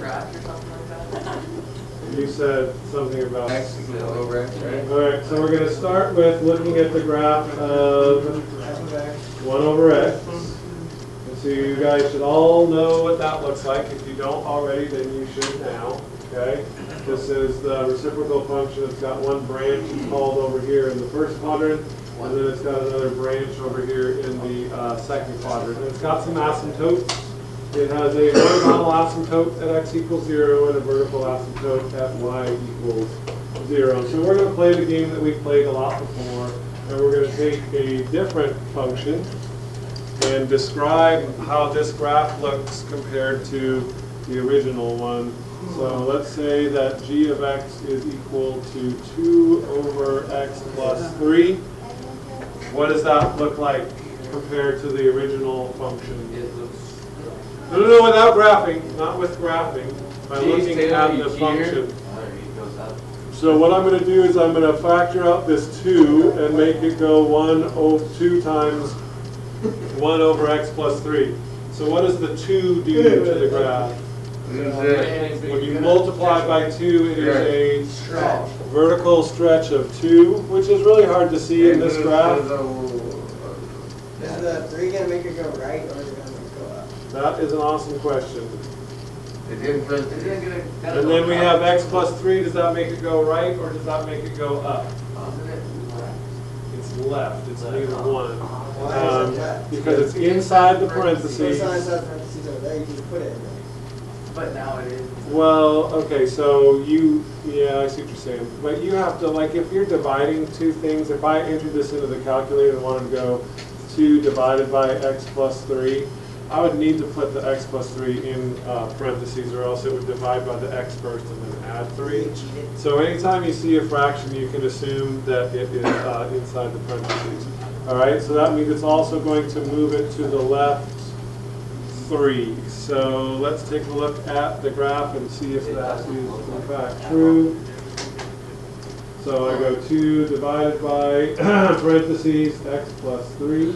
graph or something like that? You said something about X equals over X, right? Alright, so we're going to start with looking at the graph of 1 over x. And so you guys should all know what that looks like. If you don't already, then you should now. Okay? This is the reciprocal function. It's got one branch called over here in the first quadrant, and then it's got another branch over here in the second quadrant. And it's got some asymptotes. It has a horizontal asymptote at x equals 0 and a vertical asymptote at y equals 0. So we're going to play the game that we've played a lot before, and we're going to take a different function and describe how this graph looks compared to the original one. So let's say that g of x is equal to 2 over x plus 3. What does that look like compared to the original function? No, without graphing, not with graphing, by looking at the function. So what I'm going to do is I'm going to factor out this 2 and make it go 2 times 1 over x plus 3. So what does the 2 do to the graph? When you multiply by 2, it is a vertical stretch of 2, which is really hard to see in this graph. Is the 3 going to make it go right, or is it going to make it go up? That is an awesome question. It didn't And then we have x plus 3. Does that make it go right, or does that make it go up? It's left. It's neither one. Why is it left? Because it's inside the parentheses. It's not inside the parentheses over there, you can put it in there. But now it is. Well, okay, so yeah, I see what you're saying. But you have to, like, if you're dividing two things, if I entered this into the calculator and wanted to go 2 divided by x plus 3, I would need to put the x plus 3 in parentheses, or else it would divide by the x first and then add 3. So anytime you see a fraction, you can assume that it is inside the parentheses. All right, so that means it's also going to move it to the left 3. So let's take a look at the graph and see if that is in fact true. So I go 2 divided by parentheses x plus 3.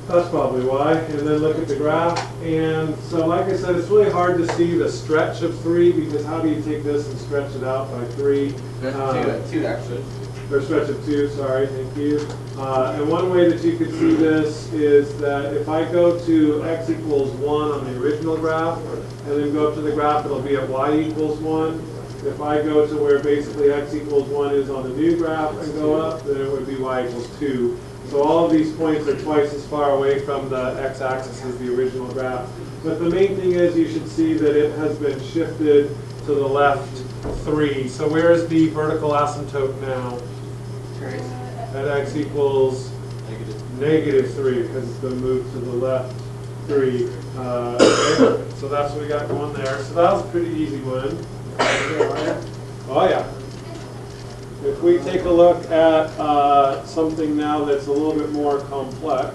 That's probably why. And then look at the graph. And so like I said, it's really hard to see the stretch of 3, because how do you take this and stretch it out by 3? Two actually. Or stretch of 2, sorry, thank you. And one way that you could see this is that if I go to x equals 1 on the original graph, and then go up to the graph, it'll be at y equals 1. If I go to where basically x equals 1 is on the new graph and go up, then it would be y equals 2. So all of these points are twice as far away from the x-axis as the original graph. But the main thing is you should see that it has been shifted to the left 3. So where is the vertical asymptote now? At x equals negative 3, because it's been moved to the left 3. Okay. So that's what we got going there. So that was a pretty easy one. Oh yeah. If we take a look at something now that's a little bit more complex.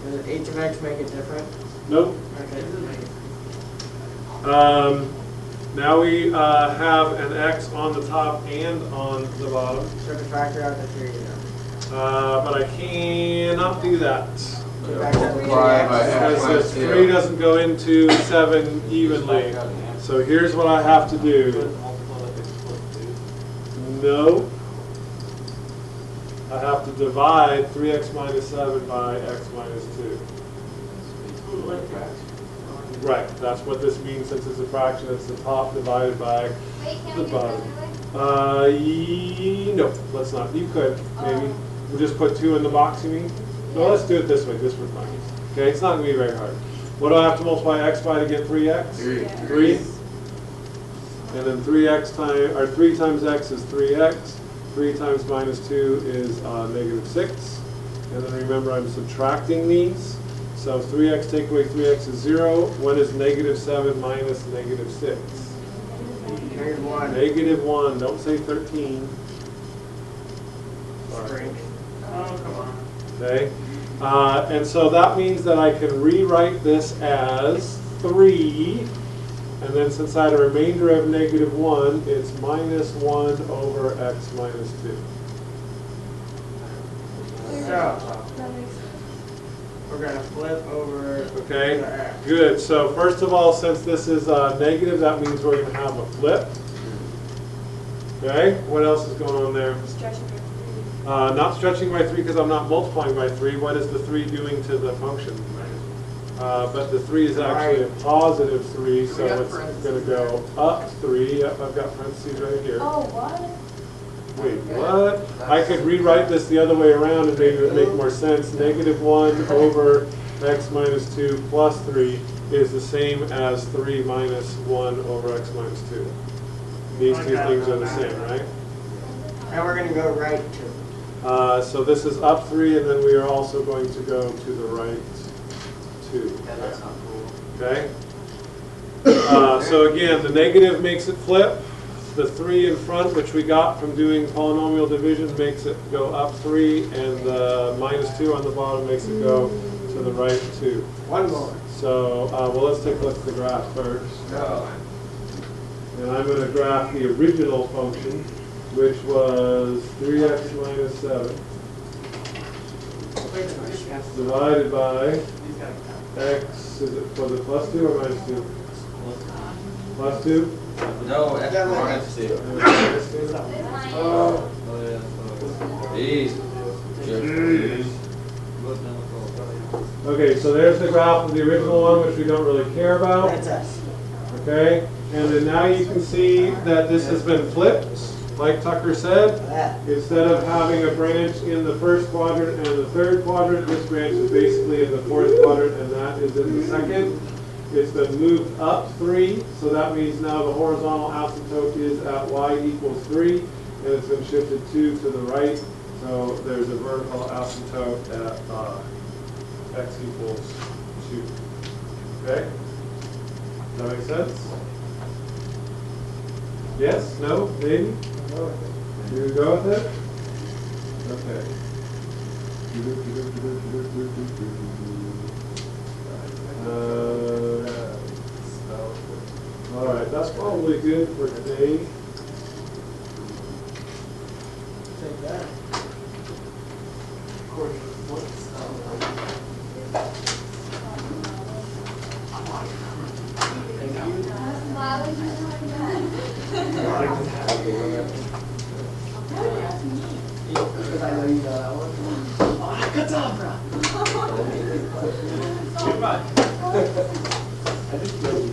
Does h of x make it different? Nope. Okay. Now we have an x on the top and on the bottom. So to factor out the 3, But I cannot do that. Multiply by x Because minus this 3 2. doesn't go into 7 evenly. So here's what I have to do. No. I have to divide 3x minus 7 by x minus 2. Right, that's what this means since it's a fraction. It's the top divided by the bottom. No, let's not. You could, maybe. We'll just put 2 in the box, you mean? No, let's do it this way. This was fine. Okay, it's not going to be very hard. What do I have to multiply x by to get 3x? 3. And then 3x times, or 3 times x is 3x. 3 times minus 2 is negative 6. And then remember, I'm subtracting these. So 3x take away 3x is 0. What is negative 7 minus negative 6? Negative 1. Negative 1. Don't say 13. Sorry. Oh, come on. Okay. And so that means that I can rewrite this as 3. And then since I had a remainder of negative 1, it's minus 1 over x minus 2. So, we're we're gonna flip over. Okay, the X. good. So first of all, since this is negative, that means we're going to have a flip. Okay, what else is going on there? Stretching your Not stretching by 3 because I'm not multiplying by 3. What is the 3 doing to the function? But the 3 is actually a positive 3, so got it's parentheses going to go up 3. Yep, I've got parentheses right here. Oh, what? Wait, what? I could rewrite this the other way around and maybe it would make more sense. Negative 1 over x minus 2 plus 3 is the same as 3 minus 1 over x minus 2. These two things are the same, right? And we're gonna go right to. So this is up 3, and then we are also going to go to the right 2. Yeah, that's not cool. Okay? So again, the negative makes it flip. The 3 in front, which we got from doing polynomial division, makes it go up 3, and the minus 2 on the bottom makes it go to the right 2. One more. So, well, let's take a look at the graph first. No. And I'm going to graph the original function, which was 3x minus 7 divided by These gotta count. x, was it plus 2 or minus 2? Plus 2? No, X minus 2. Oh, Jeez. okay, so there's the graph of the original one, which we don't really care about. That's us. Okay, and then now you can see that this has been flipped, like Tucker said. That. Instead of having a branch in the first quadrant and the third quadrant, this branch is basically in the fourth quadrant, and that is in the second. It's been moved up 3, so that means now the horizontal asymptote is at y equals 3, and it's been shifted 2 to the right, so there's a vertical asymptote at x equals 2. Okay? Does that make sense? Yes? No? Maybe? You go with it? Okay. All right, that's probably good for today. Take that. Because I know you know that one. Oh, Cassandra! Goodbye. I just killed you.